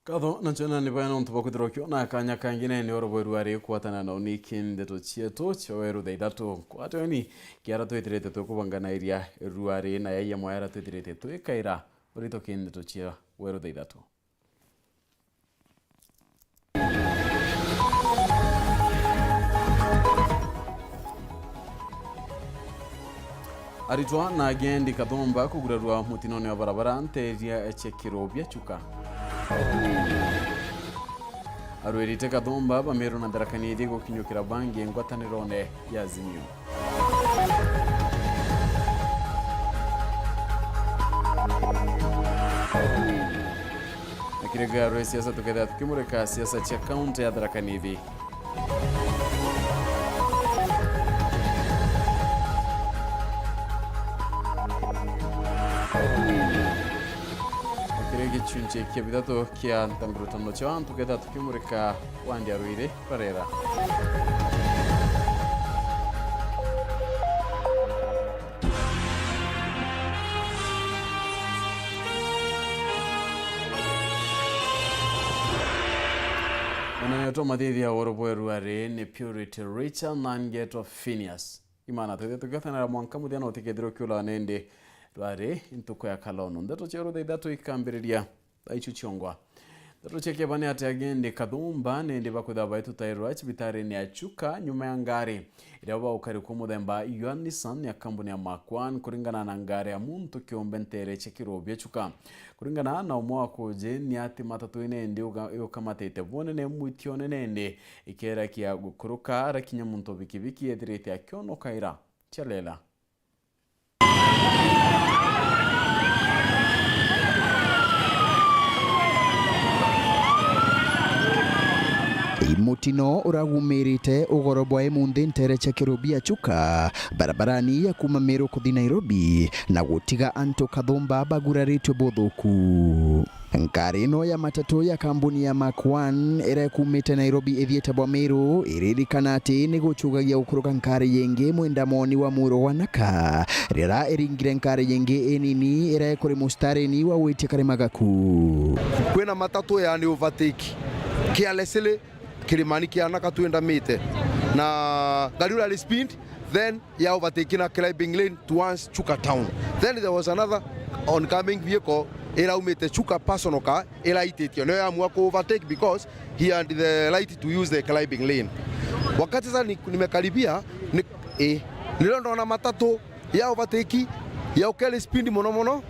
Katho na chona ni bwana ntuba kuthirokyo na kanya kangine ni oro Weru ari kwatana na uniki Nteto chieto cho Weru Ithatu kwate ni kiara twetirete tukubangana iria ruari na yaya mwara twetirete twikaira urito Nteto chia Weru Ithatu. Aritwa na agendi kathomba kugurarwa mutinone wa barabara nteria echekirobia chuka. Arwerite kathomba bamero na ndarakanithi gukinyukira bangi ngwatanirone ya Azimio. Akirega rwe siasa tuketha tukimureka siasa cha kaunti ya ndarakanithi. Chunche kia bidato kia ntangurutano chawan tuketha tukimurika wandi aruire parera. Wanayoto madhidhi oro Weru ari ni purity Richard na Nteto PHINEAS. IMAANA tuketha na mwanka mudhiana otikethiro kiula nende Dware intuko ya kalono. Nteto chia Weru Ithatu ikambiriria aichu chiongwa. Nteto chia kiabane ati agende kathomba nende bakutha baitu tairwa chibitare ni achuka nyuma ya ngari. Irawa ukari kumuthemba Nissan ya kampuni ya Makwan kuringana na ngari ya muntu kiombe ntere chekirobia chuka. Kuringana na umwa koje ni ati matatu inende ukamatete vonene mwitione nende ikera kia gukuruka rakinya muntu bikibiki edirete ya kiono kaira chalela. Mutino uragumirite ugorobwa emunthi ntere chekirobia chuka barabarani ya kuma Meru kuthi Nairobi na gutiga anto kathomba baguraritwe bothuku. Ngari ino ya matatu ya kampuni ya Makwan irakumite Nairobi ithiete bwa Meru iririkana ati ni guchugagia ukuruka ngari yengi mwenda moni wa muro wanaka rira iringire ngari yengi enini irakuri mustarini wa witikare magaku. Kwena matatu ya ni overtake carelessly Kilimani kianaka tuenda mite na gari ule speed then ya overtake na climbing lane towards Chuka town. Then there was another oncoming vehicle ila umete Chuka personal car ila itetio no ya amua ku overtake because he had the right to use the climbing lane. Wakati sasa nimekaribia niliondoa na matatu ya overtake ya ukele speed mono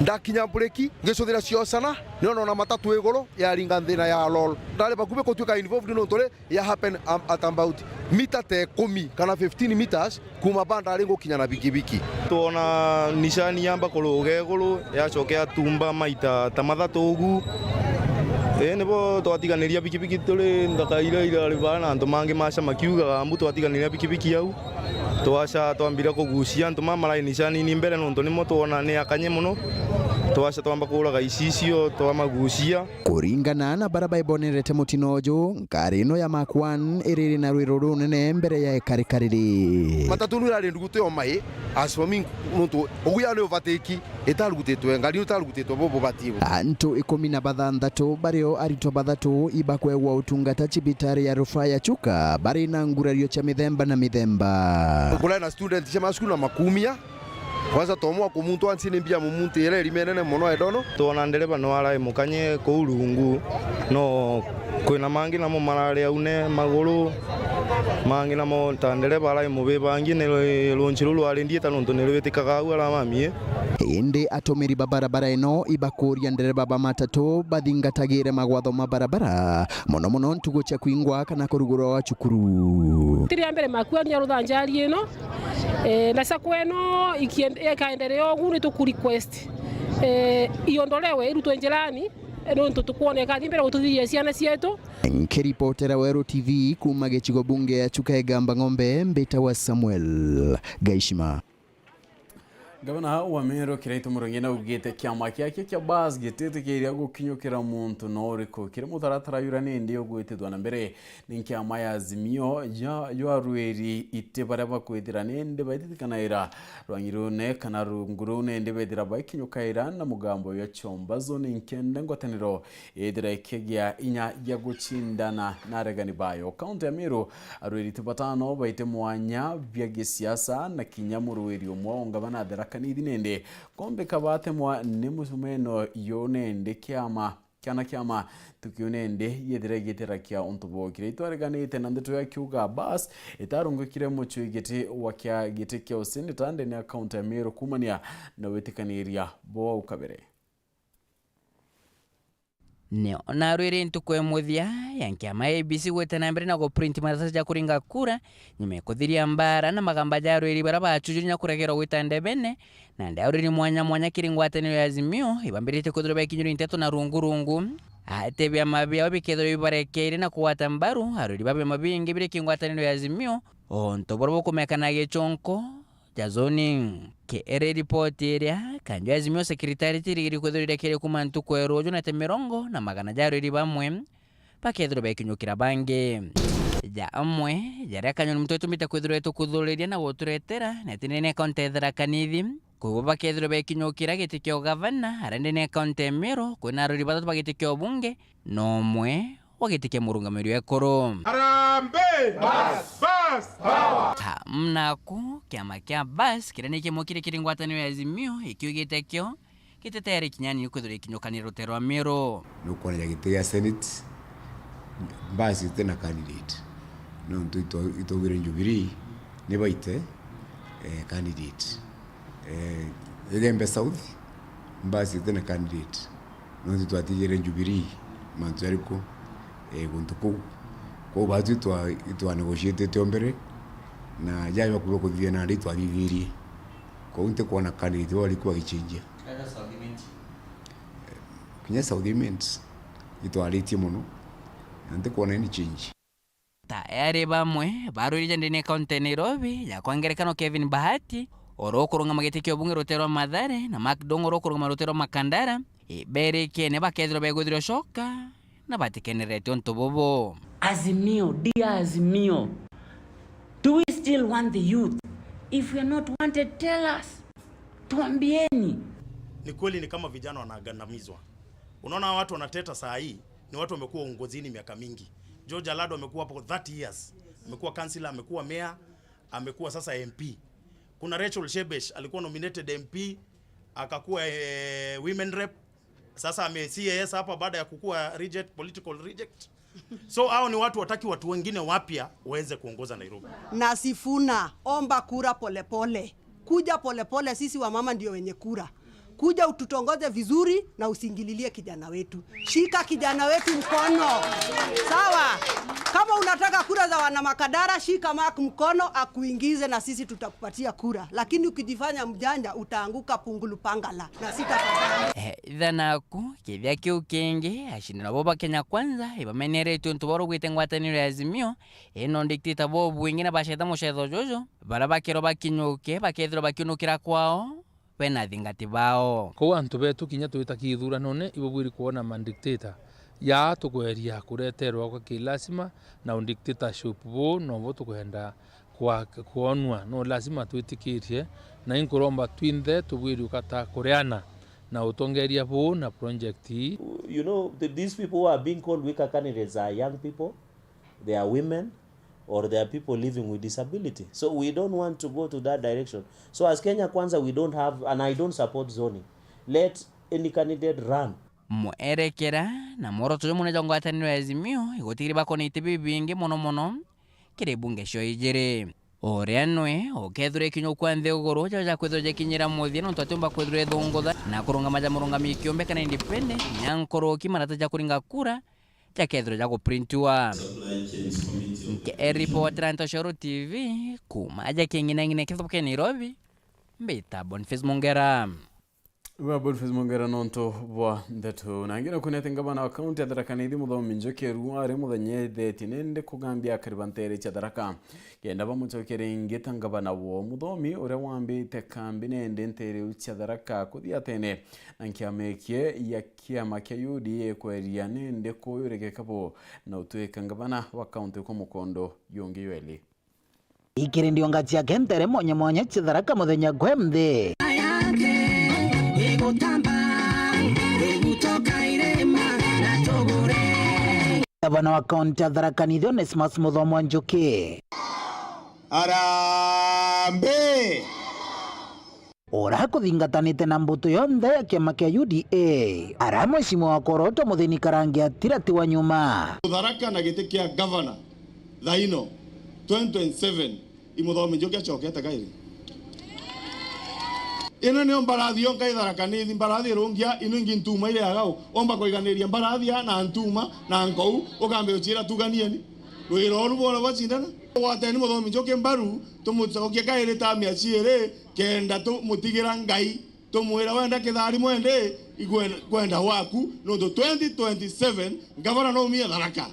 ndakinya breki ngecothira cio sana nino na matatu iguru ya ringa thina ya lol ndale bakube ko tuka involved no tole ya happen at about mita te 10 kana 15 meters kuma banda ringo kinya na bikibiki tuona nishani yamba kologe iguru ya chokea tumba maita tamathatu ugu nebo twatiganiria bikibiki tuli ndakaira ira ribana ndo mangi masha makiuga ambu twatiganiria bikibiki yau twasha twambira kugucia ntuma mara nishani ni mbere no ntoni motona ni akanye muno twasha twamba kuraga isicio twamagucia kuringana na baraba ibonerete mutinojo ngari ino ya Makwan iriri na rwiro runene mbere ya ekarikariri matatu nuri ndugutu yo mai aswami nuntu oguya ni overtake etarugutetwe ngari utarugutetwe bobo batibu antu 16 bario arito bathatu ibakwegwa utungata chibitari ya rufaa ya Chuka bari na ngurario cha mithemba na mithemba kula na student cha maskulu na makumia kwanza tomwa ku muntu ansine mbia mu muntu ere rimenene mono edono tona ndereba no ara mukanye ko urungu no kwina mangi na mo marare une maguru mangi na mo tandereba ara mu bebangi ne lonchirulu ari ndieta no tonere betikaga ara mamie indi atomeri barabara ino ibakuria ndereba ba matatu bathingatagire magwatho ma barabara mono ntugo cha kuingwa kana kuruguro wa cukuru tiri mbere makwani ya ruthanjari ino na sakweno ikaendelea guri tu request iondolewe irutwe njerani nonto tukuoneka thimbere gututhia ciana cietu. Nkiripotera Weru TV kuma gicigo bunge ya Chuka egamba ng'ombe mbita wa Samuel Gaishima. Gavana wa Meru Kiraitu Murangina ugite kiama kiake kia bas gitetekeria gukinyukira muntu noriko kiri mutaratara yurani ndio gwitithwa na mbere ni kiama ya Azimio ya URETERI ite baria bakwithira nende baititikanaira rwangirune kana rungurune nende bethira baikinyukaira na mugambo ya chombazo ni nkende ngwataniro ithira ikigia inya ya guchindana na regani bayo kaunti ya Meru URETERI tibatano baite mwanya bya gisiasa na kinyamurweri omwe ngavana kanidi nende kombe kabate mwa nemusumeno yonende kiama tukionende yediregitera kia ontubo kireitwareganite na Nteto ya kiuga bas itarungukire mucho igiti wakia giti kia usini tande ni account ya Meru kumania na wetikaniria boa ukabere Neo na rwiri ntukwe muthia yankiama ABC gwetana mbere na go print maratathi ja kuringa kura nyime kuthiria mbara na magamba ja rwiri bara bachujunya kuregera gwitande bene na nda rwiri mwanya kiringwataniro ya Azimio ibambirite kuthura kinyuri Nteto na rungurungu atebya mabya obikethero ibarekeire na kuwata mbaru arwiri babe mabingi bire kingwataniro ya Azimio ontoboro kumekana gechonko jazoni ke report area kanjo Azimio secretary tiriri kuthurire kire kumantu kwerojo na temerongo na magana jaro iri bamwe pakethro bekinyukira bange ja amwe jara kanyo mtoto mita kwethro kuthuriria na woturetera na tinene contethera kanithi kugo bakethro bekinyukira gitikyo governor arende ne county Meru kwina ruri batatu bagitikyo bunge no mwe wagitike murungamiro ekoro Arambe bas power mnaku kiama kia bas kirene kimokire kiringwataniro ya Azimio ikiugitekyo kiteteri kinyani kwithura ikinyokaniro terwa Meru nuko na gitia senate basi tena candidate no ntuito wire Jubilee ne baite candidate Egembe South basi tena candidate no ntuito atijere Jubilee manzariko guntuko ko batu itwa negotiate tombere na jayo kulo kuthia na ritwa bibiri ko unte kuona candidate wali kwa gichinjia kinya Southiment itwa riti muno ante kuona ni change tayari bamwe barurije ndine county Nairobi ya kwangerekano Kevin Bahati orokurunga magetekyo bunge rotero Mathare na Macdongo orokurunga rotero Makandara ibereke ne bakethro begudiro shoka na batikenere ontobobo Azimio, dear Azimio, do we still want the youth? If we are not wanted, tell us. Tuambieni. Ni kweli ni kama vijana wanagandamizwa. Unaona watu wanateta saa hii ni watu wamekuwa uongozini miaka mingi. George Alado amekuwa hapo 30 years. Amekuwa councillor, amekuwa mayor, amekuwa sasa MP. Kuna Rachel Shebesh alikuwa nominated MP, akakuwa women rep. Sasa ame CAS hapa baada ya kukua political reject. So hao ni watu wataki watu wengine wapya waweze kuongoza Nairobi. Na Sifuna, omba kura polepole. Kuja polepole, sisi wa mama ndio wenye kura. Kuja ututongoze vizuri na usingililie kijana wetu. Shika kijana wetu mkono. Sawa? Kama unataka kura za wana Makadara, shika Mark mkono akuingize na sisi tutakupatia kura. Lakini ukijifanya mjanja utaanguka pungulu pangala na sitafanya. Thanaku kithia kiu kingi ashindana boba Kenya kwanza ibamenere tuntuboro gwitengwataniro ya Azimio eno dictator bobu wengine basheta mushetho jojo barabakero bakinyuke bakethro bakinukira kwao pena thingati bao ko antu betu kinya tuita kithura none ibobwiri kuona mandictator ya tukweria kureterwa kwa kilasima na undictatorship bo no bo tukwenda kwa kuonwa no lazima tuitikirie na inkuromba twinde tubwiri ukata koreana na utongeria bo na project. You know, these people who are being called weaker candidates are young people, they are women, or they are people living with disability. So we don't want to go to that direction. So as Kenya Kwanza, we don't have, and I don't support zoning. Let any candidate run. Mwerekera na moroto mune jongwataniro ya Azimio igotiri bakoni itibi bingi mono kire bunge sho ijere oreanwe okethre kinyo kwanthe ugoro ja kwethre kinyira muthia no twatumba kwethre thungutha na kurunga maja murunga mikiombe kana independent nyankoro kimarata ja kuringa kura ja kethre ja kuprintiwa nke report Nteto TV kuma ja kingina ngine kithoke Nairobi mbita Boniface Mongera. Boniface Mongera nonto bwa Nteto nangina kunete ngabana wa county adarakanithi muthomi Njokeru ari muthanye thetinende kugambia karibantere chadaraka kenda bamuchokere ngita ngabana wo muthomi ure wambite kambi nende ntere chadaraka kuthia tene nankiamekie ya kiama kya UDA kweria nende koyurege kabo na utweka ngabana wa county ko mukondo yonge yeli ikiri ndio ngati ya kentere monye chadaraka muthenya gwemthi Gavana wa kaunti ya Thaa Onesmus Muthomo Njuki Arambe ora kuthingatanite na mbuto yonthe ya kiama kia UDA ara mwecimu wa koroto muthini karangi atirati wa nyuma Tharaka na giti kia governor thaino 2027 Muthomo Njuki achokete kairi ino ni mbarathi yo ngai Tharaka ni mbarathi rungia ino ingi ntuma ile agao omba koiganiria mbarathi na ntuma na nkou ukambe uchira tuganieni wiro ru bona bacindana wateni Muthomo Njuki mbaru tumucokia kaire ta miaciere kenda tu mutigira ngai tumwira wenda kithari mwende kwenda waku no 2027 gavana no mia Tharaka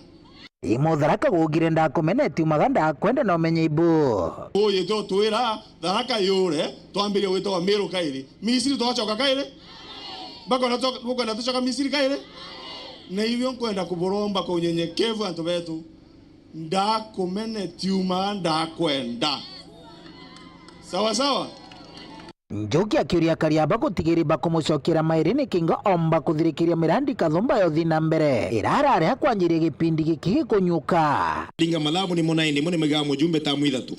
Tharaka gugire ndakomeneti umaganda kwenda no menye ibu oye to twira Tharaka yure twambirie wito Meru kaire Misiri twachoka kaire bakona tuchoka Misiri kaire na hivyo kwenda kuboromba kwa unyenyekevu antu betu ndakomeneti umaganda kwenda sawa sawa Njuki akiuria kariaba gutigiriba kumucokera mairini kingo omba kuthirikiria mirandi kathumba yo thina mbere irarare hakwanjirie gipindi giki gikunyuka linga mathabu ni munaini mune miga mujumbe ta Ithatu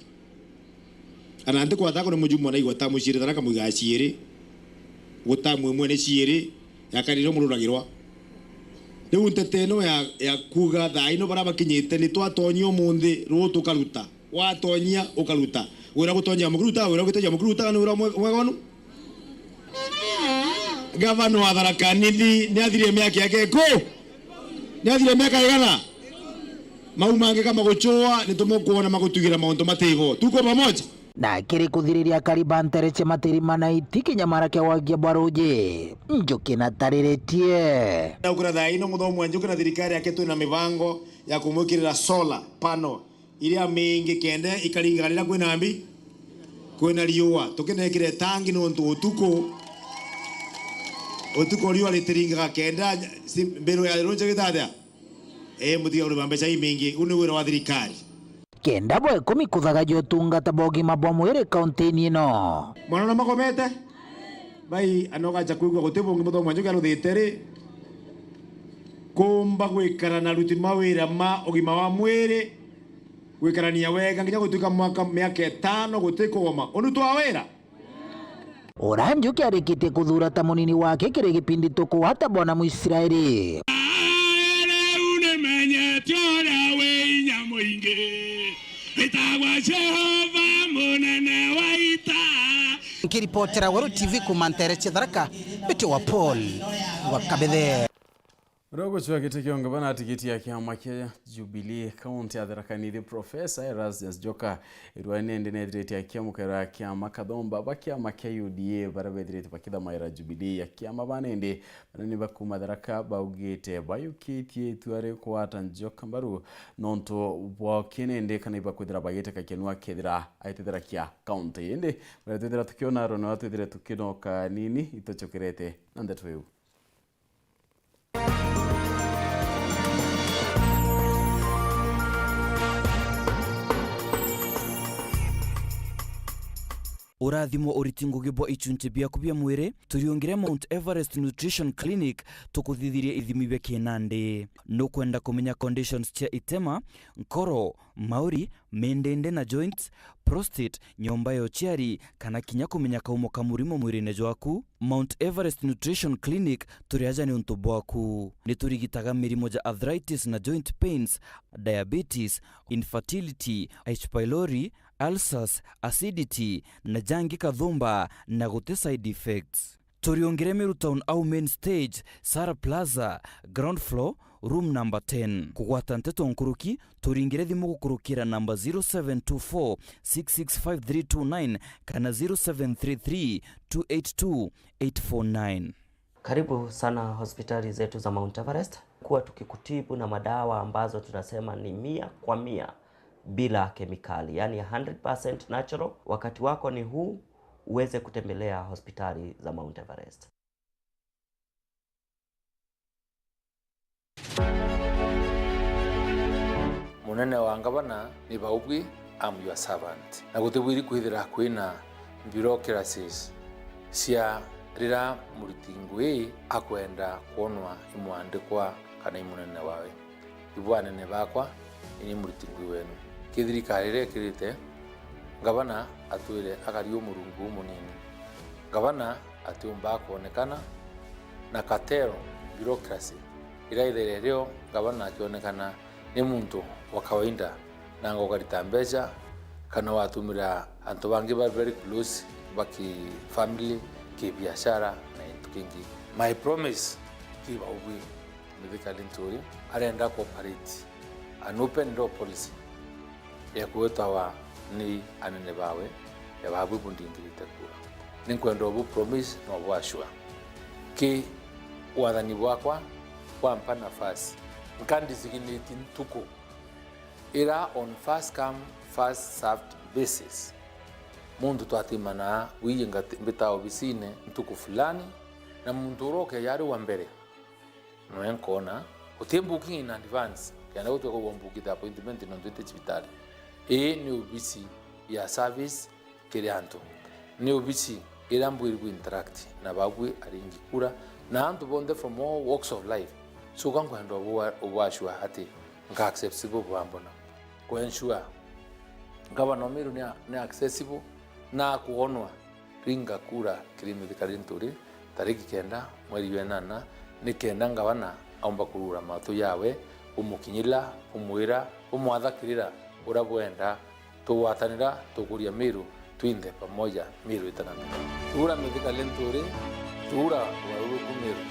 anante kwa thako ni mujumbe na igwa ta mucire Tharaka muiga ciiri gutamwe mwene ciiri yakariro mururagirwa riu Nteteno ya kuga thaino bara bakinyite ni twatonio munthi ru tukaruta watonyia ukaruta wira gutonya mukruta wira gutonya mukruta ni wira mwegonu gavana wa Tharaka ni athire miaka yake ko ni athire miaka igana maumange kama guchoa ni tumukuona magutugira maundu matigo tuko pamoja na kiri kuthiriria karibantere che matiri manaiti kinyamara kya wagia baruje Njuki na tariretie na ukura thaino Muthomo Njuki na thirikari yake tu na mibango ya kumwikirira solar panel iria mingi kende ikaringanira kwina mbi kwina riua tukinekire tangi no ntu utuko riua ritiringa kenda mbero ya ronje gitathia mutia uri bambeca imingi uni wira wa thirikari kenda bwe kumi kuthaga jotungata bogi mabomu ire kaunti ino mwana makomete bai anoga chakuigwa gutibungi Muthomo Njuki aruthiteri kumba gwikara na ruti mawira ma ogima wa mwiri gwikarania wega nginya gutuika mwaka miaka 5 gutikoma onu twawira ora Njuki arikite kuthura ta munini wake kiri gipindi tuku hata bwana Muisraeli une menye tora we nyamoinge itagwa Jehova munene waita Nikiripotera Weru TV kumantere Tharaka bito wa Paul wakabethe Rogo chwa kitekio ngabana tikiti ya kiama kia Jubilee County ya Tharaka Nithi Professor Erasmus Joka irwane endene direti ya kiamu kera kiama kathomba bakiama kia UDA barabe direti bakitha maira Jubilee ya kiama banende banani bakuma Tharaka baugite bayukitie tuare kwata Njoka mbaru nonto wakinende kana ibakwithira bagite kakenwa kethira aitithira kia county ende baratithira tukiona rono atithira tukinoka nini itochokerete na Nteto urathimo uritingo gibwa ichunche bia kubia mwire turiongire Mount Everest Nutrition Clinic tukuthithirie ithimi bia kinande no kwenda kumenya conditions cia itema nkoro mauri mendende na joints prostate nyomba yo chiari kana kinya kumenya kaumo kamurimo mwirine jwaku Mount Everest Nutrition Clinic turiaja ni untu bwaku ni turigitaga mirimo ja arthritis na joint pains diabetes infertility H pylori ulcers, acidity na jangi kathumba na gute side effects. Toriongere Meru Town au main stage, Sara Plaza, ground floor, room number 10. Kugwata Nteto Nkuruki, turingire thimu gukurukira number 0724-665329 kana 0733-282-849. Karibu sana hospitali zetu za Mount Everest. Kuwa tukikutibu na madawa ambazo tunasema ni 100% bila kemikali, yani 100% natural. Wakati wako ni huu uweze kutembelea hospitali za Mount Everest. Munene wa ngabana ni baubwi, I'm your servant. Na gutibwiri kwithira kwina bureaucracies cia rira muritingwe akwenda kuonwa imwandikwa kana imunene wawe. Ibwanene bakwa ini muritingwe wenu. Kithirikari rekirite ngabana atwire akario murungu munini. Ngabana atiumba kuonekana na katero bureaucracy iraithere ryo ngabana akionekana ni muntu wa kawaida na ngogarita mbeca kana watumira antu bangi ba very close baki family ki biashara na into kingi. My promise kiba ubi medical intori arenda cooperate an open door policy ya kuwetawa ni anene bawe ya babu bundingirite kura ninkwenda obu promise no bwashwa ki wathani bwakwa kwampa nafasi nkandisiginate ntuko ira on first come first served basis. Mundu twatimana wiyinga mbita obisine ntuko fulani na mundu roke yari wa mbere no enkona utembuki in advance kana utoko wombukita appointment no ndete hospitali ni ubisi ya service kirianto ni ubisi irambwirwa interact na bagwe aringi kura na antu bonde from all walks of life. So kwenda obwashwa hati nga accessible bwambona ko ensure ngabana miru ni accessible na kuonwa ringa kura clinic karinturi tariki kenda mweri wenana ni kenda ngabana aomba kurura matu yawe umukinyila umwira umwathakirira urabwenda tuwatanira tukuria miru twinde pamoja miru itanana tura medical lenturi tura waru kumiru.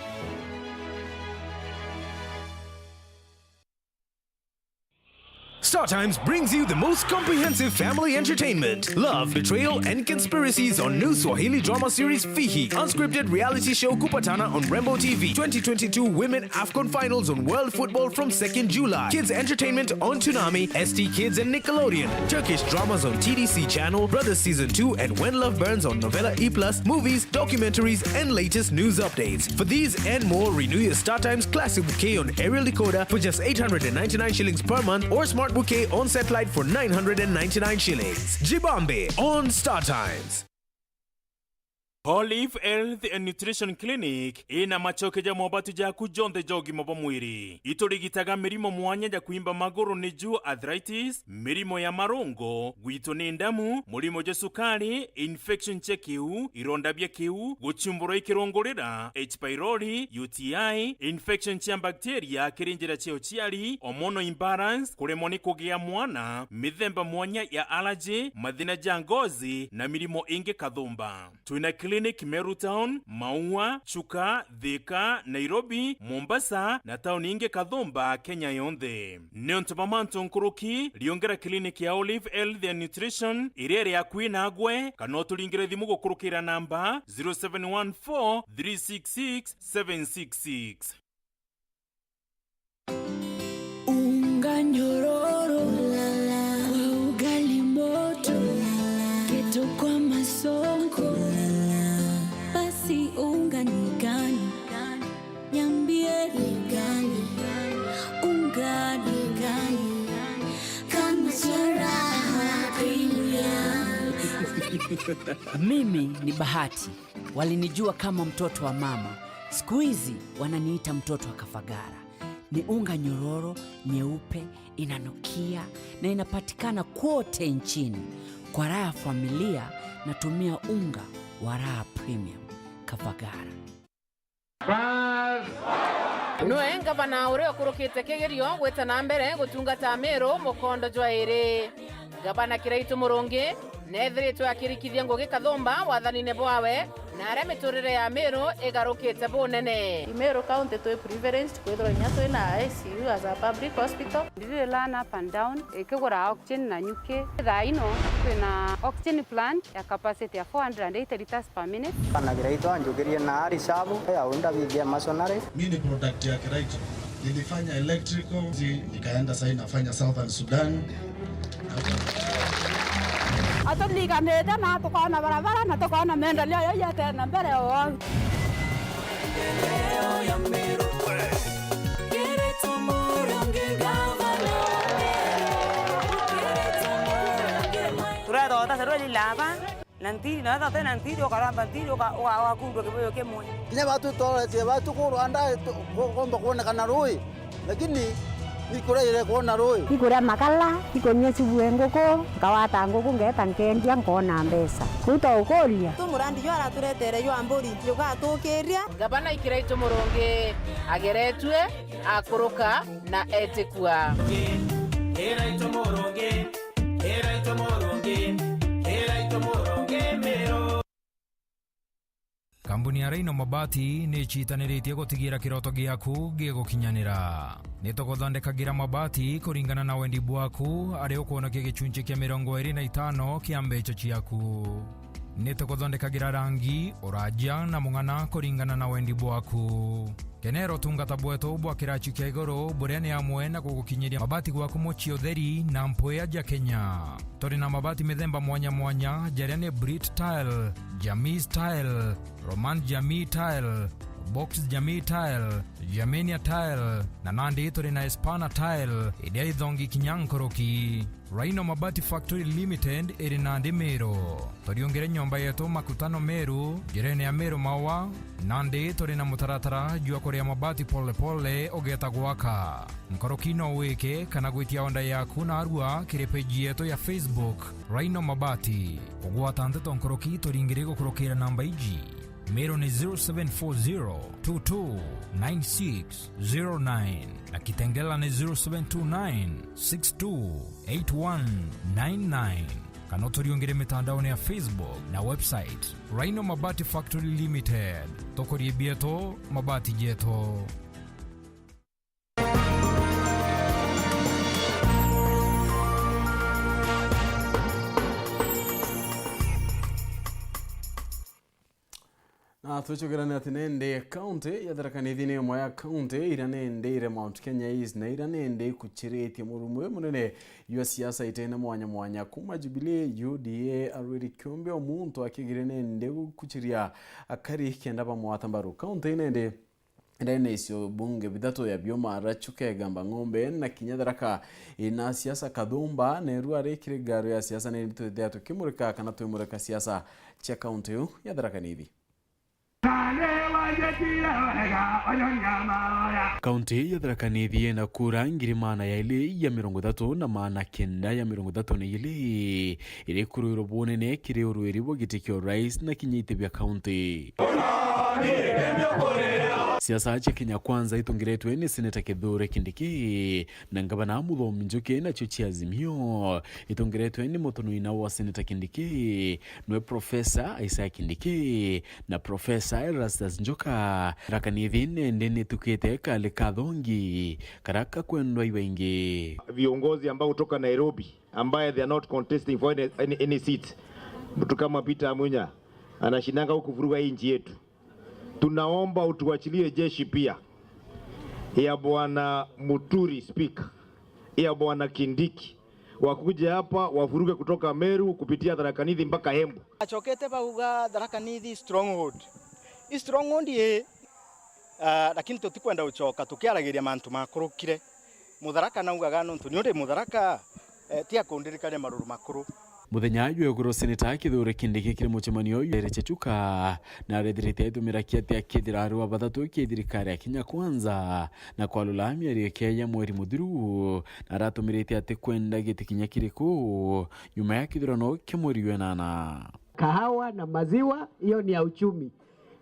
StarTimes brings you the most comprehensive family entertainment, love, betrayal, and conspiracies on new Swahili drama series Fihi, unscripted reality show Kupatana on Rembo TV, 2022 Women AFCON Finals on World Football from 2nd July, kids entertainment on Toonami, ST Kids and Nickelodeon, Turkish dramas on TDC Channel, Brothers Season 2 and When Love Burns on Novella E+, movies, documentaries, and latest news updates. For these and more, renew your StarTimes Classic Bouquet on aerial decoder for just 899 shillings per month or Smart Bouquet on satellite for 999 shillings. Jibambe on StarTimes. Olive Health and Nutrition Clinic ina machoke ja mobatu ja kujonde jogi mobo mwiri. Iturigitaga mirimo mwanya ja kuimba maguru ni juu arthritis, mirimo ya marongo, gwito ni ndamu, mulimo ja sukari, infection che kiu, ironda bya kiu, guchumburo ikirongorera, H. pylori, UTI, infection cha bacteria, kirinjira cheo chiari, hormonal imbalance, kuremoni kugea mwana, mithemba mwanya ya allergy, madhina ja ngozi na mirimo inge kadhumba. Tuina clinic Meru Town, Maua, Chuka, Thika, Nairobi, Mombasa na town inge kadhumba Kenya yonde. Neontomamanto nkuruki liongera clinic ya Olive Health and Nutrition irere ya Queen Agwe kanotulingire thimu gukurukira namba 0714 366 766. Unga nyororo kwa ugali moto keto kwa masongo basi unga ni gani niambie ni gani unga ni gani kama sharaha premium. Mimi ni Bahati, walinijua kama mtoto wa mama, siku hizi wananiita mtoto wa Kafagara. Ni unga nyororo, nyeupe, inanukia na inapatikana kote nchini. Kwa raha ya familia natumia unga wa Raha Premium Kafagara. Noe ngabana ure okurukite kigerio gweta na mbere gutungata Meru mukondo jwa iri. Gabana Kiraitu Murungi nethiritwe akirikithia Ngugi Kathumba wathanine bwawe na aria miturire ya Meru igarukite bunene. Meru County to privileged kwithira nya twina ICU as a public hospital. Ndire learn up and down ikigura oxygen na nyuki thaino twina oxygen plant ya capacity ya 480 liters per minute. Kana gireito anjukirie na arisabu ya unda bidhia masonare. Mimi ni product ya Kiraito. Nilifanya electrical, nikaenda sasa nafanya Southern Sudan. Atuliganete na tukaona barabara na tukaona maendeleo yote na mbele yao. Turado ata seroli lava. Nanti na ata nanti yo karamba nanti yo wa kundu kiboyo kemwe. Kile watu tole watu ko Rwanda komba kuona kana roi. Lakini nikura ile kuona roi. Nikura makala, ikonyesi buengoko, kawata ngoko ngeta nkendia ngona mbesa. Kuto ukoria. Tumurandi yo araturetere yo ambori yo gatukiria. Gavana Kiraito Muronge ageretwe akuruka na etikua. Kiraito Muronge, Kiraito Muronge, Kiraito Muronge Meru. Kambuni ya Rhino Mabati ni chitaniritie gutigira kiroto giaku gigukinyanira. Nituguthondekagira mabati kuringana na wendi bwaku ari ukuonokia gicunjĩ kia 25 kia mbeca ciaku. Nituguthondekagira rangi, uraja na mung'ana kuringana na wendi bwaku. Kenero tungata bwetu bwa kirachi kia iguru buria ni amwe na gugukinyiria mabati gwaku mochi utheri na mpuya ja Kenya. Turi na mabati mithemba mwanya mwanya jaria ni Brit Tile, Jamii Tile, Roman Jamii Tile, Box Jamii Tile, Jamania Tile na nandi turi na Espana Tile iria ithongi kinyankoroki. Rhino Mabati Factory Limited iri nandi Meru. Turiongere nyomba yetu makutano Meru, jirene ya Meru Mawa, nandi turi na mutaratara jua kuria mabati pole pole ogeta gwaka. Nkoroki no wike kana gwitia onda yaku na arua kiri page yetu ya Facebook Rhino Mabati. Ugwata Nteto nkoroki turingire gukurokira namba iji. Meru ni 0740229609 na Kitengela ni 0729628199. Kana turiongere mitandaoni ya Facebook na website Rhino Mabati Factory Limited. Tokorie bieto mabati jeto. Na tuchugirane ati nende county ya Tharaka Nithi ni imwe ya county iria nende Mount Kenya East na iria nende kuchiritie murumwe munene yua siasa itena mwanya mwanya kuma Jubilee UDA arwiri kiumbe omuntu akigire nende kuchiria akari kenda bamwata mbaru county nende ndene isio bunge Ithatu ya bioma rachuke gamba ng'ombe na kinya Tharaka ina siasa Kathumba na Weru arekire garo ya siasa ne Ithatu kimurika kana twimurika siasa cha county ya Tharaka Nithi. Kaunti ya Tharaka Nithi na kura ngiri maana ya ile ya 30 na maana kenda ya 32 ile kuru irobone ne kire urweri bo gitikio rais na kinyite bya kaunti. Siasa cha Kenya Kwanza itongiretwe ni Senator Kithure Kindiki na ngabana Muthomi Njuki na chuchi Azimio. Itongiretwe ni mutonui wa Senator Kindiki nwe Professor Isaac Kindiki na Professor Erastus Njoka. Tharaka Nithi nende tukite kale kathongi karaka kwendwa iwengi. Viongozi ambao kutoka Nairobi ambaye they are not contesting for any seat. Mtu kama Peter Munya anashindanga kuvuruga hii nchi yetu. Tunaomba utuachilie jeshi pia ya Bwana Muturi speaker, ya Bwana Kindiki wakuje hapa wavuruge kutoka Meru kupitia Tharaka Nithi mpaka Embu. Achokete bauga Tharaka Nithi stronghold. Stronghold lakini tutikwenda uchoka tukiaragiria mantu makurukire. Mutharaka naugaga nontu ni uri Mutharaka tia kundirikane maruru makuru. Muthenya ywe guru Senator Kithure Kindiki kire muchemanio yerechechuka na redrite tumirakia tia kidiraru abathatu kithirikari ya Kenya Kwanza na kwalula mieri ya mweri muthiru na ratumirite ati kwenda gitikinya kiriku nyuma ya kithurano kimweri wenana. Kahawa na maziwa hiyo ni ya uchumi,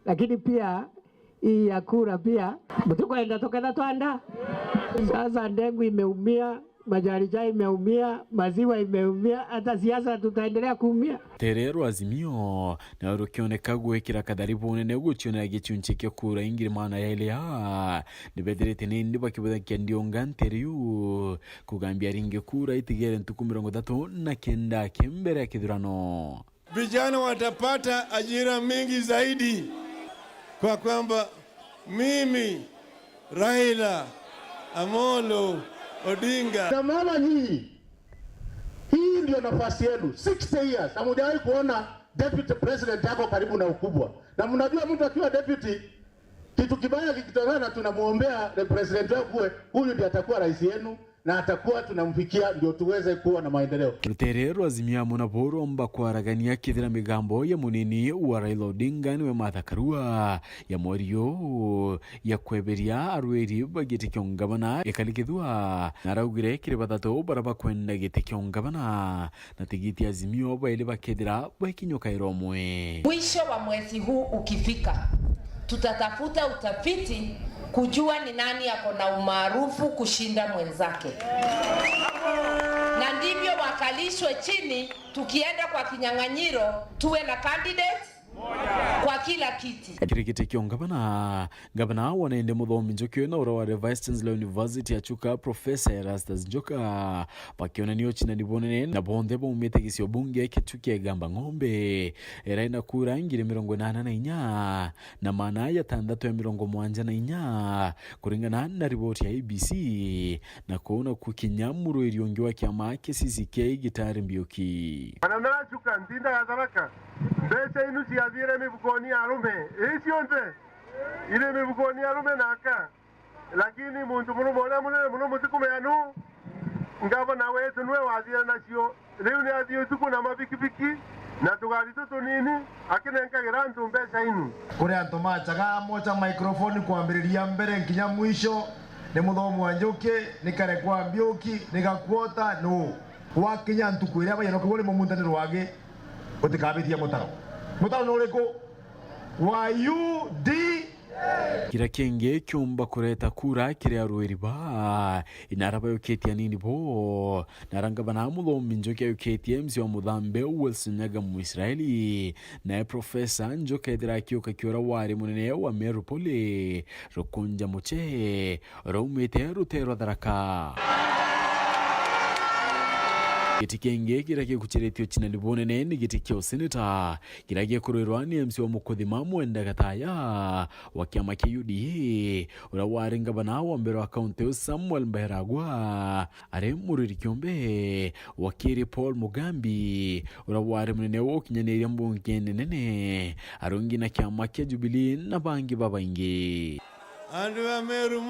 lakini pia hii ya kura pia mtukwenda tokeza twanda. Sasa ndengu imeumia, majani chai imeumia, maziwa imeumia, hata siasa tutaendelea kuumia. Terero Azimio na rukioneka gwekira kadharibu unene guciona gicunci kyo kura ingiri mana yaile ya nibethirite nindi bakibuthakia ndionga nteriu kugambia ringe kura itigere ntuku 39 kimbere ya kithurano. Vijana watapata ajira mingi zaidi kwa kwamba mimi Raila Amolo Odinga. Na mama nyinyi, hii ndio nafasi yenu. 60 years hamujawahi kuona deputy president yako karibu na ukubwa. Na mnajua mtu akiwa deputy, kitu kibaya kikitokana tunamuombea the president wewe, huyu ndiye atakuwa rais yenu na atakuwa tunamfikia ndio tuweze kuwa na maendeleo. Terero Azimio munaboro mba kwaragania kithira migambo ya munini wa Raila Odinga niwe Martha Karua ya morio ya kweberia arweri bagiti kyongabana ekalikithwa naraugire kire batatu baraba kwenda giti kyongabana na tigiti Azimio baile bakethira bakinyoka iromwe. Mwisho wa mwezi huu ukifika, tutatafuta utafiti kujua ni nani yako na umaarufu kushinda mwenzake. Na ndivyo wakalishwe chini, tukienda kwa kinyang'anyiro tuwe na candidate kwa kila kiti. Kirikiti kyongabana gavana wanaende muthomi njokio na urawa Vice Chancellor University achuka Professor Erastus Njoka bakiona niyo china nibonene na bonde baumete gisio bunge ketuke gamba ng'ombe eraina kura ngire 84 na maana ya 674 kuringana na ripoti ya ABC na kuona kukinyamuro iriongiwa kiama KCCK gitari mbioki. Anamna chuka ndinda ya Tharaka. Bese inusi ya vire mifukoni alume. Isi yonte. Ile mifukoni alume naka. Lakini muntu munu musikume anu. Ngava na wetu nwe wazia na shio. Leo ni azio tuku na mapikipiki. Na tugali tutu nini. Akine nka girantu mbesa inu. Kure antoma chaga mocha microphone kuambiriria mbere nkinya mwisho. Ni muthomu wa Njoki, ni kare kwa mbioki, ni gakuota no. Wakinya ntuku iria bayano kugole mumundaniro wage. Utikabithia mutaro no reko wa UD kira kenge kyumba kureta kura kire arweri ba inaraba yoketia nini bo naranga bana muthomi Njoki yoketia MC wa Muthambe Wilson Nyaga mu Israeli na Professor Njoki ethira kioka kiora wari munene wa Meru Pole rukunja muche rumete rutero Tharaka. Giti kenge kiragie kuchiretio china libonene ni giti kio seneta kiragie kuroirwa ni MC wa Mukothi Mwenda Gataya wa kiama kia UDA urawari ngabana wa mbere wa kaunti Samuel Mbaheragwa are muriri kiombe wakiri Paul Mugambi urawari munene wo kinyaneri mbunge nene arungi na kiama kia Jubilee na bangi babaingi andu wa Meru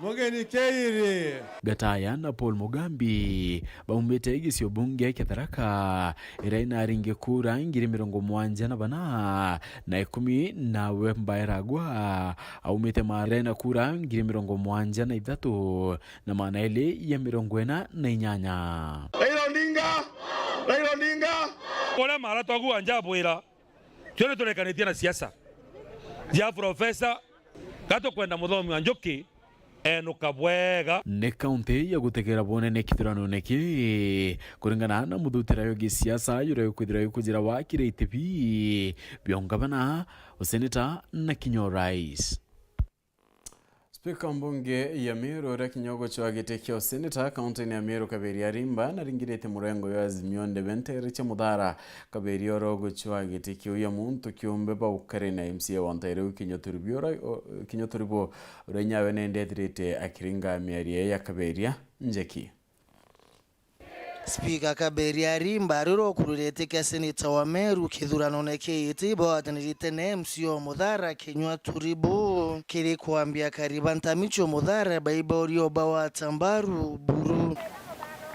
Mugeni Keire Gataya na Paul Mugambi baumete igisio bunge kia Tharaka iraina aringe kura ngiri 70 na 10 nawe Mbaheragwa aumete marena kura ngiri 70 na Ithatu na maana ile ya 48. Raila Odinga Ola mara twagu anja bwira twene turekanithia na siasa ya professor gato kwenda muthomi wa Njoki enuka bwega ne kaunti ya gutegera bonene kithurano neki kuringana na muthutira yo gisiasa yure kwithira kujira wakire itibi biongabana useneta na kinyo rais. Speaker mbunge ya Meru ra kinyogo chwa gitekio seneta kaunti ya Meru Kaberi Arimba na ringirete murengo ya Azimio Ndebente riche mudhara Kaberi orogo chwa gitekio ya muntu kiumbe ba ukare na MCA wantaire kinyoturibio renyawe nendethirite akiringa miarie ya Kaberi Njeki. Speaker Kaberi Arimba riro kururete kia seneta wa Meru kithurano nekeiti bawatanirite na MCA mudhara kinywa turibu kiri kuambia kariba ntamicho mudhara baiba orio bawa tambaru buru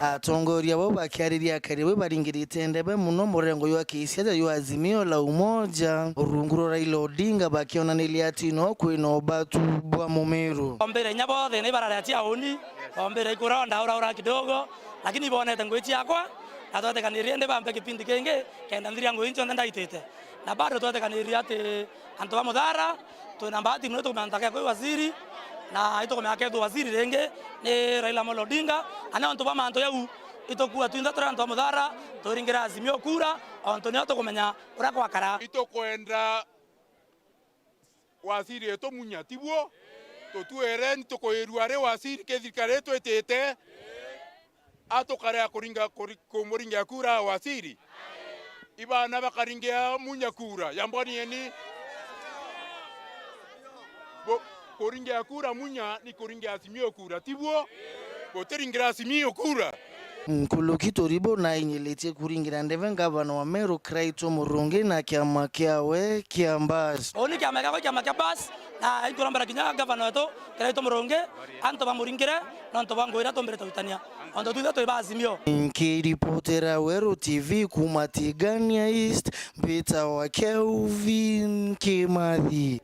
atongoria bo bakiariria kariwe baringirite ndebe muno murengo yo akisiaja yo Azimio la umoja urunguro Raila Odinga bakiona niliatino kwino batu bwa Mumeru ombere nyabothe ni bararatia oni ombere ikuronda ura kidogo lakini bonete ngwichi yakwa na tote kaniriende bambe kipindi kenge kenda ndiria ngwichi onda ndaitete na bado tote kaniria ate antoa mudhara tunambati mwetu kumantaka kwa waziri na ito komea tu waziri renge ni Raila Amolo Odinga ana onto bamanto yau ito kuwa twinda turanto mudhara turingira azimio kura Antonio to komenya urako wakara ito kwenda waziri eto munya tibuo to tuere to koeruare waziri ke thirikare to etete atokare kuringa komoringa kura waziri ibana bakaringa munya kura yamboni eni koringa kura munya ni koringa azimio kura tibuo koteringira azimio kura Nkulukito ribo na inyeletie kuringira ndeve ngavana wa Meru Kraito Murungi na kiama kiawe kiambas. Oni kiama kia bas na ito nambara kinya gavana wetu Kraito Murungi anto bamuringire na anto bangoira tombere tutania. Anto tuida to ibazimio. Nkiripotera Weru TV kumatigania East Beta wa Kelvin Kimathi.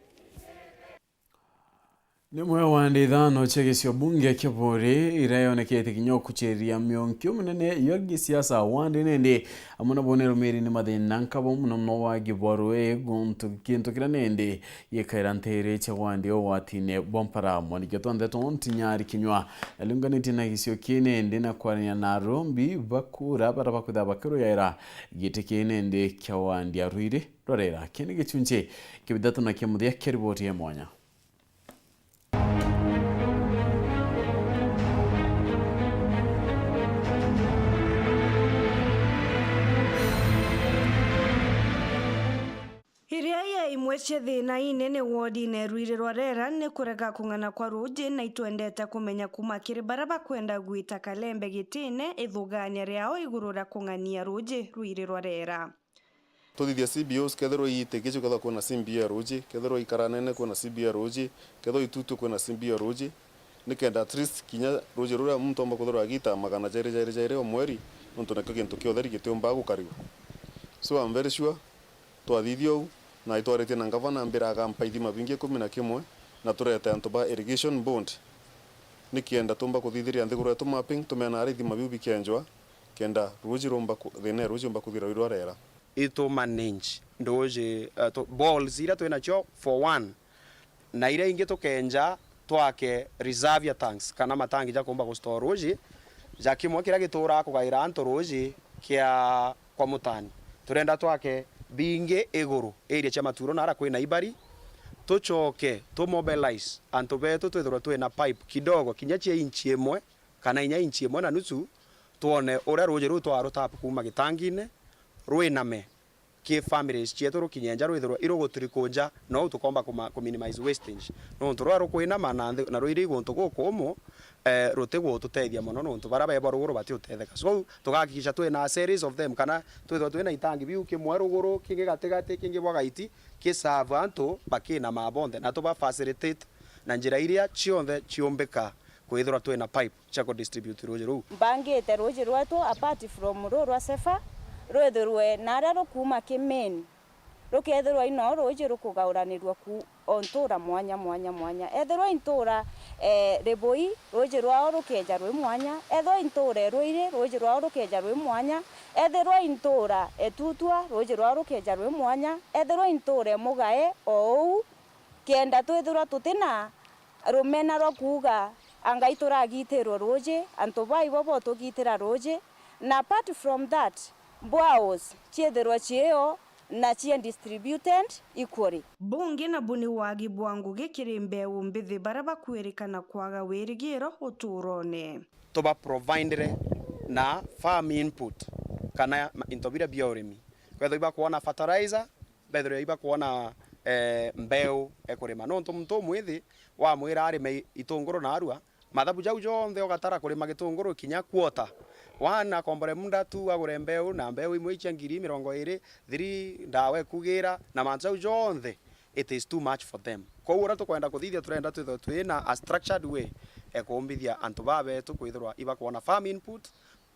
Ni mwe wande ithano chegesio bunge kibore irayonekete kinyo kucheria myonkyo munene yogi siasa wande nende amuna bonero meri ni mathina nkabo muno wa giborwe guntu kintu kiranende yekairantere che wande o watine bompara moni getonde tontinyari kinywa alunganiti na gisio kinende na kwanya na rombi bakura barabakuda bakero yaira gite kinende kyawandi aruire rorera kene gichunche kibidatu na kemudya keriboti ya mwanya. Hiriaya imweche thina inene wodi ne ruire rwarera ne kurega kungana kwa ruji na itwendete kumenya kuma kiri baraba kwenda guita kalembe gitine ithugania riao igurura kungania ruji ruire rwarera. Tuthithia CBOs kethero itegeje kwenda kuona CBO ruji kethero ikaranene kuona CBO ruji kethero itutu kuona CBO ruji nikenda at least kinya ruji rura muntu amba kuthero agita magana jaire o mweri nonto nakyo kintu kiotheri gitumba gukariwa. So I'm very sure twathithio na itwarete na ngavana mbira agampaidi mabingi 11 na turete antoba irrigation bond nikienda tumba kuthithiria nthiguru tu mapping tumena arithi mabiu bikenjwa kenda ruji romba thene ruji romba kuthira irwa rera ito manage ndoje balls ira twena cho for one na ira ingi tukenja twake reserve tanks kana matangi ja komba ku store ruji jakimwe kira gitura kugaira anto ruji kia kwa mutani turenda twake binge egoro area cha maturo nara kwina ibari tuchoke to mobilize anto beto twethoro twena pipe kidogo kinyachie inchi emwe kana inya inchi emwe na nusu tuone ora roje ru twaro tap kuma gitangine ruiname ki families chieto rukinyenja ruithoro irogotrikonja no tukomba ku minimize wastage no turaro kwina manande na ruiri gonto gokomo rotego tutethia mono no tubaraba eba ruguru bati utetheka so tugakikisha twena series of them kana twena itangi biu kimwe ruguru kingi gategate kingi bwagaiti ki serve anto bakina mabonde na tuba facilitate na njira iria chionthe chiombeka kwithora twena pipe cha ko distribute roje ru bangete roje rwato apart from rwa sefa rwethorwe nara rukuma ki main rukethorwa ino roje rukugauraniirwa ku ontura mwanya ethorwa intura reboi roje rwao rukeja rwe mwanya etho intura rwire roje rwao rukeja rwe mwanya ethorwa intura etutwa roje rwao rukeja rwe mwanya ethorwa intura mugae ou kenda twethorwa tutina rumena rwa kuga angaitura agiterwo roje antobai bobo tugitira roje na apart from that bows chietherwa chieo na chia distributed equally. Bunge na buni wagi bwangu gikiri mbeu mbithi baraba kwirikana kwaga wirigiro uturone. Toba provide na farm input kana intobira bioremi. Kwetho iba kuona fertilizer, bedro iba kuona mbeu ekurima no nto mwithi wa mwira ari me itunguru na arua mathabu jau jonthe ogatara kurima gitunguru kinya kwota wana kombore munda tu agure mbeu na mbeu imwe icha 20 3 ndawe kugira na manzau jonthe it is too much for them ko ura tukwenda kuthithia turenda twina a structured way ekombithia antu babe tukwithirwa iba kuona farm input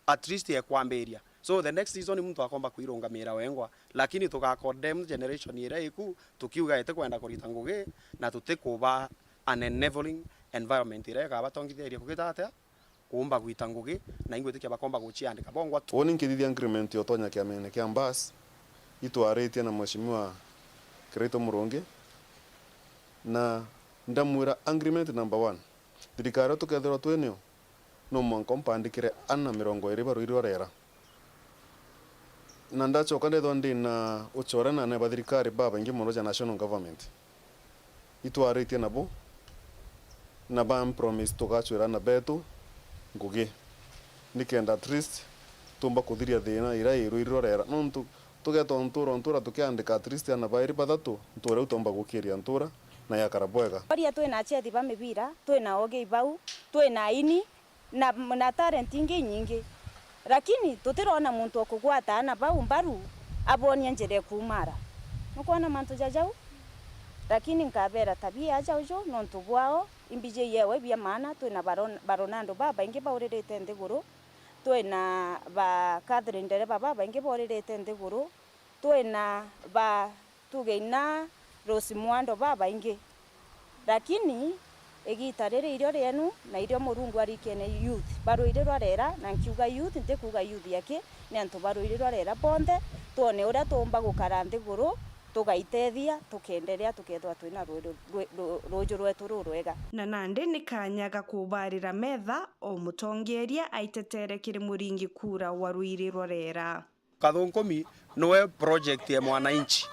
at least ekwamberia so the next season muntu akomba kuirungamira wengwa lakini tuka condemn generation ira iku tukiuga ite kwenda kurita ngugi na tutikuba an enabling environment ira ka batongithia kugitata kuomba guita ngugi na ingwe tikia bakomba guchiandika bongwa woni nkithithia increment yotonya kia mene kia mbas itwaretie na mheshimiwa Kraito Murungi na ndamwira agreement number 1 thirikari tukethirwa twenio no mwanka mpandikire ana 20 baruirwo rera na ndacoka ndethwa ndina ucorana na bathirikari babaingi muno ja national government itwaritie nabo na promise tugacwira na betu ngugi nikenda at least tumba kuthiria thina ira iruirwo rera nontu tugetwa ntura tukiandika at least ana bairi bathatu ntura utomba gukiria ntura na yakara bwega Oria twina cheti ba mibira twina oge ibau twina ini na talent ingi nyingi lakini tutirona muntu okugwata ana bau mbaru abonie njire kumara nukwana mantu jajau lakini nkabera tabia jao jo nontu bwao imbije yewe bia maana twina baronando baba ingi baurerete ndiguru twina ba Catherine dereba baba ingi baurerete ndiguru twina ba tugeina Rose Mwando baba ingi lakini egita rere irio renu na irio murungu arikene youth baruire rwarera na nkiuga youth ntikuga youth yake ni antu baruire rwarera bonde tuone uria tumba gukara ndiguru tugaitethia tukenderea tukethwa twina ruju rwetu rurwega na nandi ni kanyaga kubarira metha o mutongeria aitetere kiri muringi kura waruire rwarera Kathunkomi nowe project ya mwananchi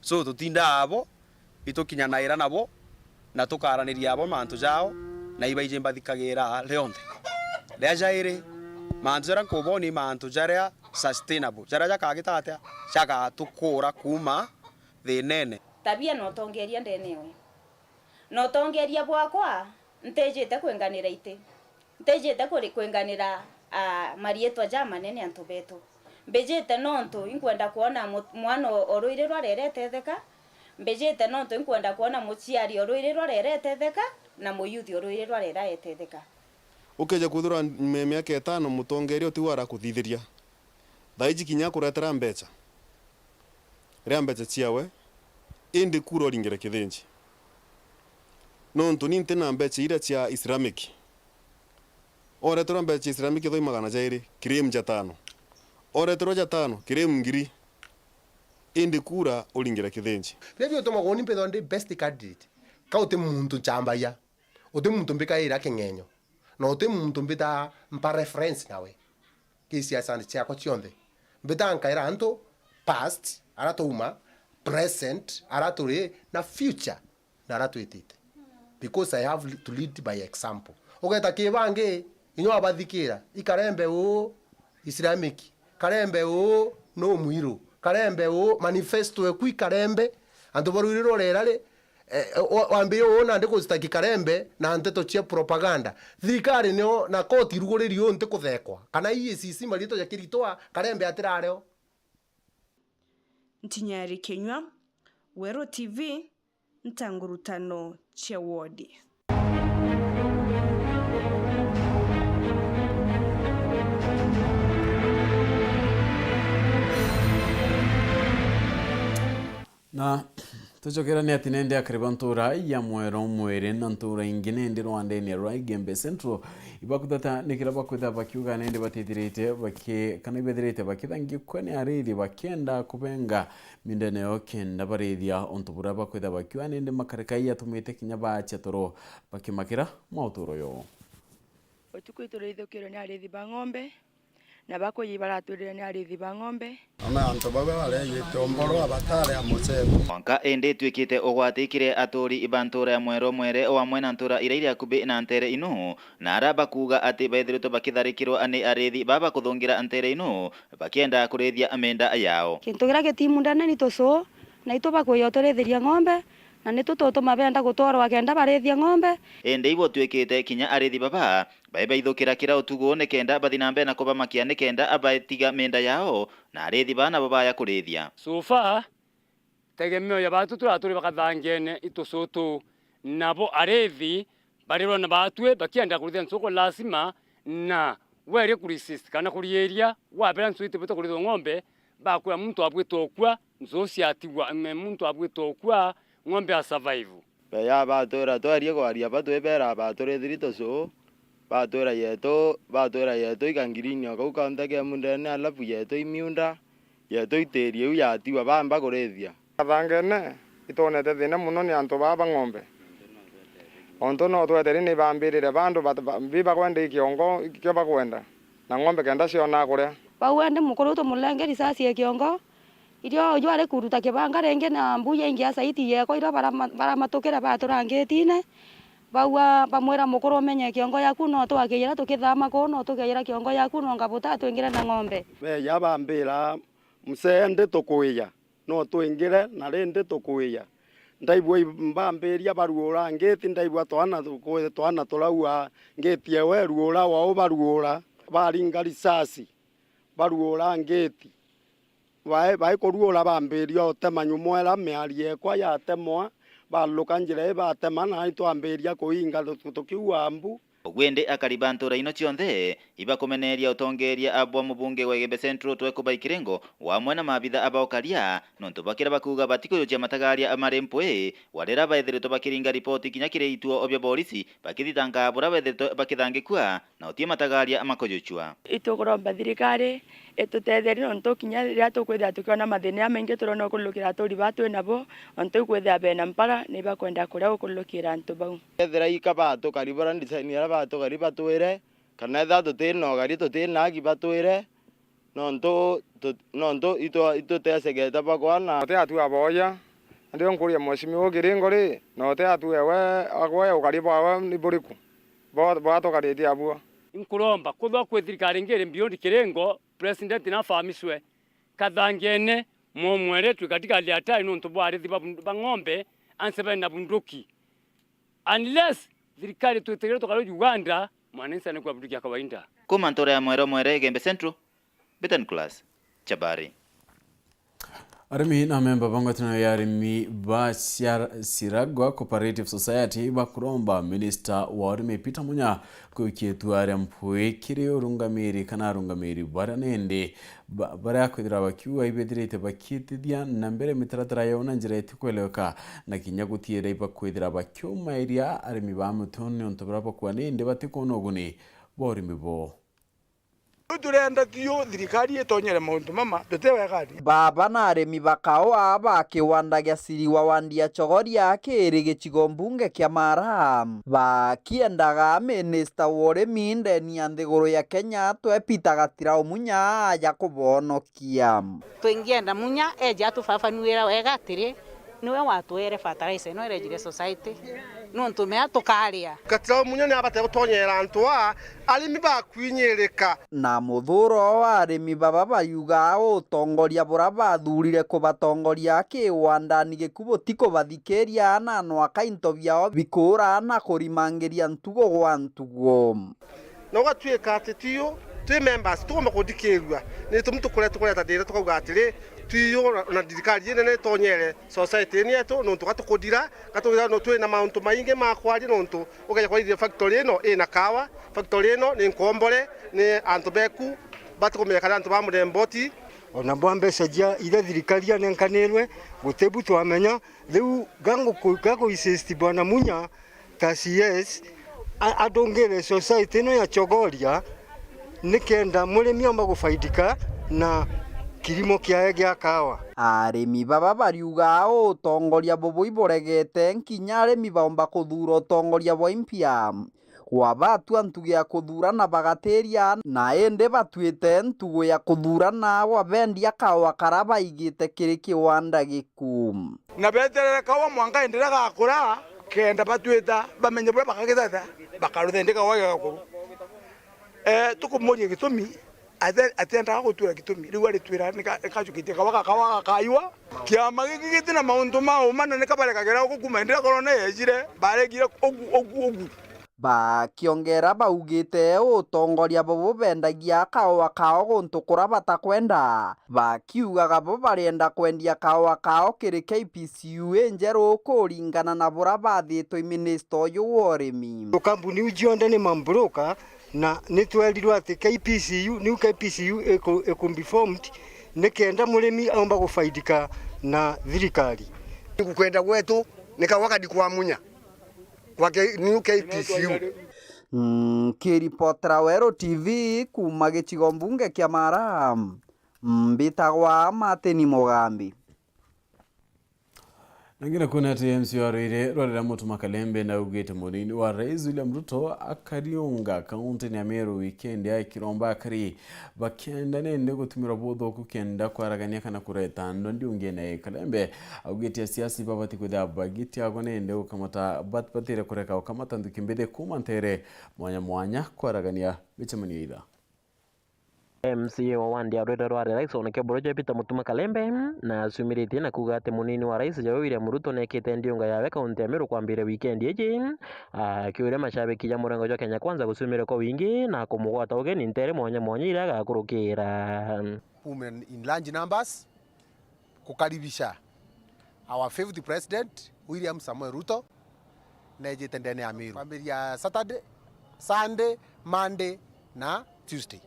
so tutinda abo itukinyanaira nabo na tukaraniria abo mantu jao na ibaije mbathikagira leonte lejaire mantu jara kuboni mantu jara sustainable jara jakagita atia chaka tukura kuma thinene tabia no tongeria ndenewe no tongeria bwakwa ntejete kwenganira ite ntejete kwenganira marietwa jamanene antu betu mbejete nonto inkwenda kuona mwana oruire rwarerete theka mbejete nonto inkwenda kuona muciari oruire rwarerete theka na muyuthi oruire rwarerete theka ukeja kuthura miaka 5 mutongeria utiwara kuthithiria thaiji kinya kuretera mbeca ria mbeca ciawe indi kuro ringire kithinji nonto ninte na mbeca ira cia Islamic oretera mbeca Islamic thoi 200 kirim ja 5 oretera ja 5 kirim ngiri indi kura uringira kithinji revyo toma goni pedo ndi best candidate ka uti muntu chambaya uti muntu mbika ira kingenyo no uti muntu mbita mpa reference nawe kisia sandi chako chionde mbita nkaira anto past aratuma present araturi na future na aratwitite because I have to lead by example ogeta kibange inyo abathikira ikarembe o Islamic karembe o no muiro karembe o manifesto ekwi karembe anto baruiriro rerare wambe ona ndiko zitaki karembe na Nteto cia propaganda thirikari no na koti ruguririo nte kuthekwa kana IECC marito ya kiritoa karembe atirareo Ntinyari Kenywa Weru TV ntangurutano cia wodi na tuchokera ni ati nende akariba ntura ya mwero mwere na ntura ingine ndi Rwanda ni Rai Gembe Central ibakudata nikira bakuda bakiuga nende batithirite bake kana ibethirite bakithangi kwene ariri bakenda kubenga mindene okenda barithia ontubura bakuda bakiuga nende makareka tumite kinya bacha toro bakimakira mauturo yo otukwiturithukirio ni arithi ba ng'ombe na bako yibaratwirira ni arithi ba ng'ombe ama anto babe bareyite omboro abatare amucebo mwanka ende twikite ogwatikire aturi ibantura ya mwero mwere o amwe na ntura iraira kubi na ntere inu na araba kuga ati baithirito bakitharikirwo ani arithi baba kuthungira ntere inu bakienda kurithia amenda yao kintu gira gitimundana ni tuso na itoba kuyotorethiria ng'ombe na nitutoto mabenda gutwarwa agenda barethia ng'ombe ende ibo twikite kinya arithi baba baithukira kira utugo ne kenda bathinambe na kuba makia ne kenda abatiga menda yao na arithi bana baba ya kurithia sofa tegemeo ya batu turaturi bakathangene itusutu nabo arithi bariro na batwe bakienda kurithia nsoko lazima na were kurisist kana kurieria wabera nsuite buto kuritho ng'ombe bakwa muntu abwitokwa nzosi atiwa muntu abwitokwa ng'ombe a survive ya batora twarie kwaria batwebera batore thirito so batora yeto ikangirinyo kauka ndake mundene alafu yeto imiunda yeto iterie uyatiwa bamba kurethia athangene itonete thina muno ni antu baba ng'ombe onto no tweteri ni bambirire bandu biba kwenda ikiongo ikyo bakwenda na ng'ombe kenda ciona kuria bawende mukuru to mulenge risasi ya kiongo irio jwale kuruta kibanga renge na mbuya ingia saiti yeko ira bara matokera baturangitine bawa bamwera mukuru menye kiongo yaku no twakiyira tukithama ko no tukiyira kiongo yaku no ngabuta twingire na ng'ombe be yabambira msende tukuya no twingire na rende tukuya ndaibwa mbambiria baruura ngeti ndaibwa twana turaua ngeti ewe ruura wao baruura baringa risasi baruura ngeti bae kuruura bambiria otemanyu mwera miari ekwa yatemwa baluka njira batema na itwambiria kuinga tukiua mbu Ogwende akariba ntura ino cionthe ibakumeneria utongeria abwa mubunge wa Gembe Central twekuba ikirengo wamwe na mabitha abaokaria nontu bakira bakuga batikoyoja matagaria amarempwe warera baithiritwo bakiringa ripoti kinya kireitwo obya polisi bakithitanga bura baithiritwo bakithangikua na utie matagaria amakoyochua itugoromba thirikari etutetheri nontu kinya riria tukwithira tukiona mathina maingi turona kulukira turi batu nabo ontu kwithira bena mpara ni bakwenda kuria kulukira antu bau ethira ikabatu karibara design ya batu kariba twire kana Ithatu tino gari tutina gibatwire nontu ito tesegeta bakwana te atu aboya ndio nkuria mweshimi ukiringo ri no te atu ewe agwe ukariba wa ni buriku bo to kari dia bua inkuromba kuthwa kwe thirikari ngere mbiondi kirengo president na famiswe kathangene momwere twikatika liatai nontu bwari thiba bang'ombe ansebe na bunduki unless thirikari twetegere tukalo Uganda mwanensa ni kwa bunduki ya kawaida kuma ntora ya mwere Gembe Central Betan Class Chabari Arimi na memba bangatina ya arimi ba Siragwa Cooperative Society bakuromba Minister wa arimi Peter Munya kukietu mpwe kiri urungamiri kana urungamiri baranende bara kwithira bakiwa ibedirete bakitithia na mbere mitaratara yona njira itikweleka na kinya gutiere bakwithira bakiuma iria arimi ba mutoni ontobra bakwa nende batikonoguni borimi bo turenda tio thirikari etonyere mauntu mama tutewe gari baba na aremi bakao aba kiwanda gya siriwa wandia chogoria akiri gicigo mbunge kya Mara bakiendaga minister wore minde ni anthiguru ya Kenya twepita gatira Munya ya kubonokia twingienda Munya eja tufafanuira wega atiri niwe watwere fertilizer no regire society nontu mea tukaria gatira Munya ni abate gutonyera antwa arimi bakwinyirika na muthuro arimi baba bayuga utongoria bura bathurire kubatongoria kiwanda ni gikubo tiko bathikeria na no akainto byao bikura na kurimangeria ntugo gwa ntugo no gatwika atitio twi members tukoma kudikirwa ni tumtu kureta dira tukauga atiri tuyo na thirikari nene tonyere society ni eto no tugatukudira gatugira no twi na mauntu mainge makwari no ntu ugaja kwa factory no ina kawa factory no ni nkombore ni antu beku batukumira kana antu bamuremboti ona bwambe sajia ile thirikari nenkanirwe gutebu twamenya riu gango insist bwana Munya KCS adongere society no ya chogoria nikenda murimi amba gufaidika na kirimo kiae gya kawa arimi baba bariuga utongoria bobo iboregete nkinya arimi baomba kuthura utongoria bwa impia kwa batu antu ya kuthurana bagateria na ende batwite ntugo ya kuthurana wa bendia kawa karaba igite kiri kiwanda giku na beterera kawa mwanga endera gakura kenda batwita bamenye bwa bakagethata bakaruthendeka wa gakuru tukumurie gitumi atenda gutura gitumi riu ari twira nikajukite kawa kaiwa kiama gigite na mauntu mao manene kabarekagera gukuma ndira korone yejire baregire ogu bakiongera baugite utongoria bobo bendagia kawa kao guntu kura batakwenda bakiugaga bo barenda kwendia kawa kao kiri KPCU enjeru kuringana na bura bathitwo minister uyu worimi kambuni ujionde ni mambroka na nitwerirwo ati KPCU ekumbi formed nikenda murimi aomba gufaidika na thirikari gukwenda gwetu nikawaka dikwa Munya kwa new KPCU kiripotera Weru TV kuma gicigo mbunge kya Mara mbitagwa Mateni Mugambi Nangina kuna TMC warire rorera Mutuma Kalembe na ugete munini wa Rais William Ruto akariunga kaunti ya Meru weekend ya kiromba akari bakenda nende gutumira bodho kukenda kwaragania kana kureta ndondi ungene Kalembe ugete siasi babati kuda bagiti agonende ukamata batpatire kureka ukamata ndukimbede kumantere mwanya kwaragania bichemani ida MCA wa wandi arwera rwa rais oneke boroje pita Mutuma Kalembe na sumiriti na kugate munini wa rais Joe William Ruto nekete ndionga yawe kaunti ya Meru kwambire weekend yeje kiure mashabiki ya murengo jo Kenya kwanza gusumire ko wingi na kumugwata ugeni ntere mwanya ira gakurukira women in large numbers kukaribisha our favorite president William Samuel Ruto nejete ndani ya Meru kwambia Saturday, Sunday, Monday na Tuesday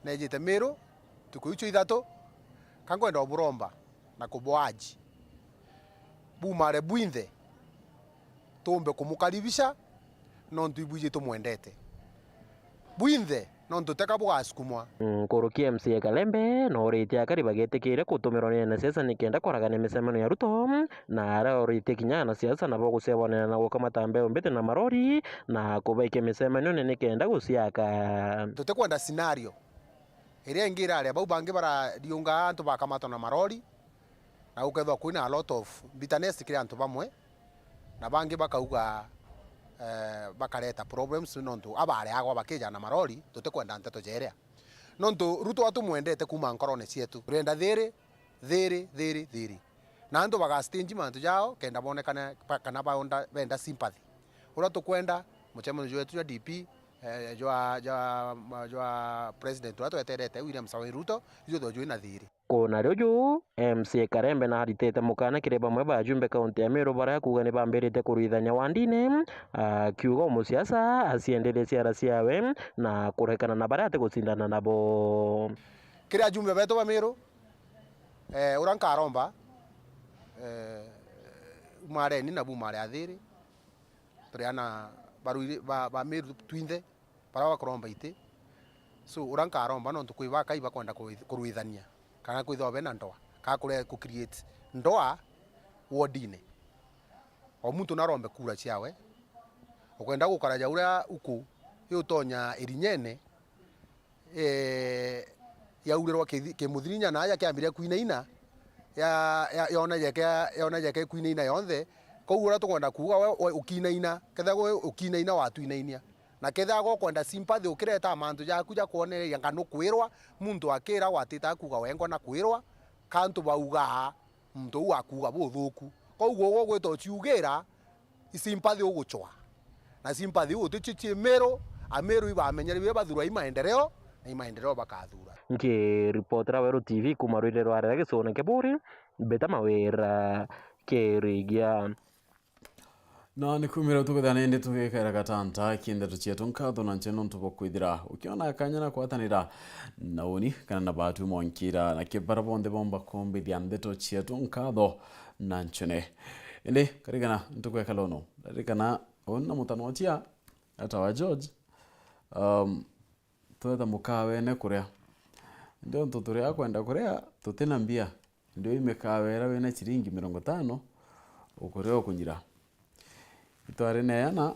nejete Meru tukuicho Ithatu kangwenda oburomba na kuboaji bumare bwinthe tumbe kumukaribisha nontu ibuje tumwendete bwinthe nontu teka bwasukumwa kurukia MCA Kalembe no ritia kari bagetekire kutumirwa na siasa nikenda koragana misemano ya Ruto na ara ritia kinya na siasa na bogusebona na gukamata mbete na marori na kubaike misemano ne nikenda gusiaka tutekwenda scenario ere ngira ale bau bangi bara diunga antu bakamata na marori na ukethwa kwina a lot of bitterness kire antu bamwe na bangi bakauga bakareta problems nontu abare agwa bakija na marori tutekwenda Nteto jerea nontu Ruto atumwendete kuma nkorone cietu renda thiri na antu bagastinji mantu jao kenda bonekana kana baonda benda sympathy ura tukwenda muchemo wetu ya DP jwa president watu eterete William Samoei Ruto ijo joina thiri kona ryo MCA Kalembe na haritete mukana kireba mwe bajumbe kaunti ya Meru bara kugane bambirite kuruithanya wandine kiugo musiasa asiendelee siara siawe na kurekana na bara ate gusindana nabo kira jumbe beto ba Meru uranka romba mare ni na bu mare athiri triana baru ba Meru twinthe para bakoromba ite so uranka romba no tukuiba iba kwenda kuruithania kana kwithobe na ndoa ka kure ku create ndoa wodine o muntu narombe kura ciawe ukwenda gukaraja uria uku yutonya irinyene yaurerwa ke muthirinya na ya kiambire kuinaina yona yake kuinaina yonthe koguo tukwenda kuga we ukinaina ketha we ukinaina watuinainia na ketha go kwenda sympathy ukireta mantu yaku ja kuonereria ngano kwirwa muntu akira watita kuga wengo na kwirwa kantu bauga muntu wakuga buthuku koguo go gwito ciugira sympathy uguchwa na sympathy utichichie Meru ibamenyere bibe bathura imaendeleo na imaendeleo bakathura nke reportera Weru TV kumarwire rware gisone keburi beta mawera kerigia na nikumira tukudana ende tukekera gatanta kinda tuchietu nkatho na ncheno ntubokwithira ukiona akanyana kwatanira nauni kana na batu monkira na kibara bonde bomba kombi dia Nteto chietu nkatho na nchene ende karigana ntukweka lono karigana onna mutanotia atawa George tueta mukawe ne kurea ndio ntuturea kwenda kurea tutena mbia ndio imekawera wena chiringi 50 ukurea ukunyira itware neana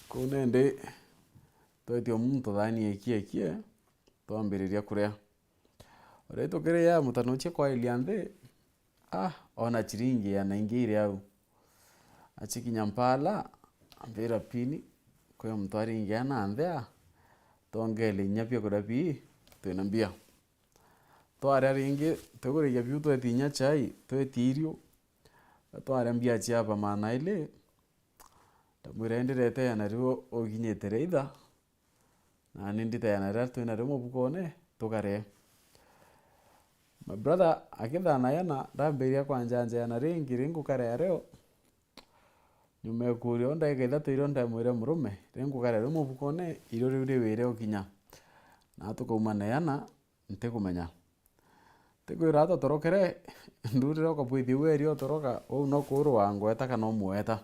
kunende twetio muntu thani ekie twambiriria kurea oreto kerea mutanochie kwa ilianthe ona chiringi ya naingire au achikinya mpala ambira pini kwa mtwari ingiana anthea tongele nyapia kudapi twinambia tware ringi tegure ya biu twetinya chai twetirio tware mbia chiapa mana ile tamwirendirete yana rio oginyete itha na nindite yana ratu na rimo bukone tukare my brother akithana yana ndambiria kwanjanja yana ringu kare reo nyumekuri onda ikethatu iro ndamwire murume ringu kare rimo bukone iro riu wire okinya na tukaumana yana ntikumenya tikwira torokere ndurire okabwithi weri otoroka ou no kurwa ngweta kana omweta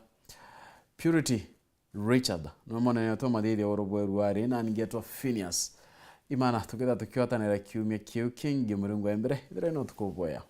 Purity Richard no monene to madidi Weru ari na ningetwa PHINEAS IMAANA tukitha tukiwatanira kiumia kiu kingi murungu embere ithire no tukuboya